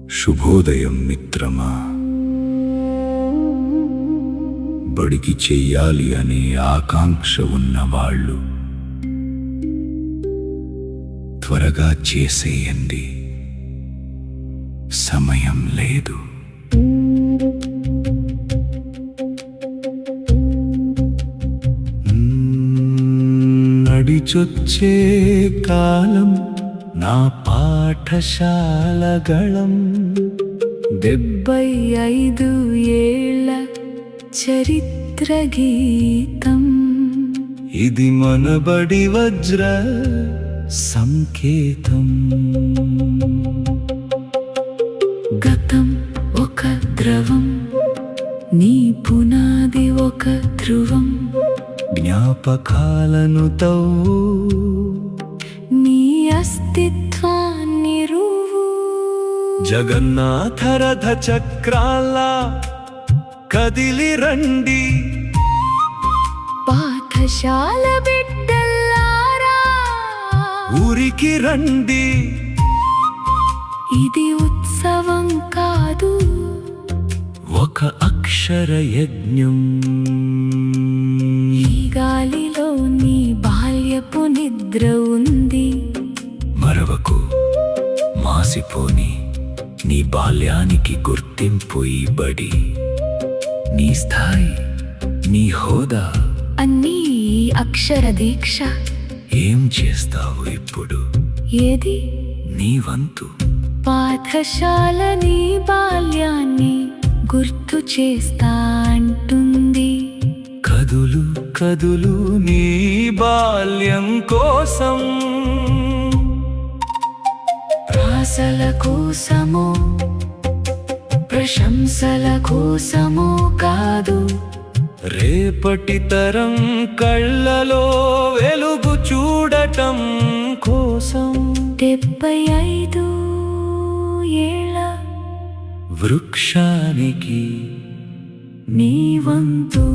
శుభోదయం మిత్రమా. బడికి చెయ్యాలి అనే ఆకాంక్ష ఉన్నవాళ్ళు త్వరగా చేసేయండి, సమయం లేదు. నడిచొచ్చే కాలం నా పాఠశాలగళం, 75 ఏళ్ల చరిత్ర గీతం. ఇది మనబడి వజ్ర సంకేతం. గతం ఒక ద్రవం, నీ పునాది ఒక ధ్రువం. జ్ఞాపకాలను తవ్వు, నీ అస్తిత్వాన్ని రువ్వు. జగన్నాథ రథ చక్రాల కదిలి రండి, పాఠశాల బిడ్డలారా ఊరికి రండి. ఇది ఉత్సవం కాదు, ఒక అక్షర యజ్ఞం. ఈ గాలిలో నీ బాల్యపు నిద్ర ఉంది. మరవకు, మాసిపోని నీ బాల్యానికి గుర్తింపు ఈ బడి. నీ స్థాయి, నీ హోదా అన్నీ ఈ అక్షర దీక్ష. ఏం చేస్తావు ఇప్పుడు? ఏది నీ వంతు. పాఠశాల నీ బాల్యాన్ని గుర్తు చేస్తా అంటుంది. కదులు కదులు నీ బాల్యం కోసం, ప్రాసల కోసమో ప్రశంసల కోసమో కాదు, రేపటి తరం కళ్ళలో వెలుగు చూడటం కోసం. 75 ఏళ్ల వృక్షానికి నీ వంతు.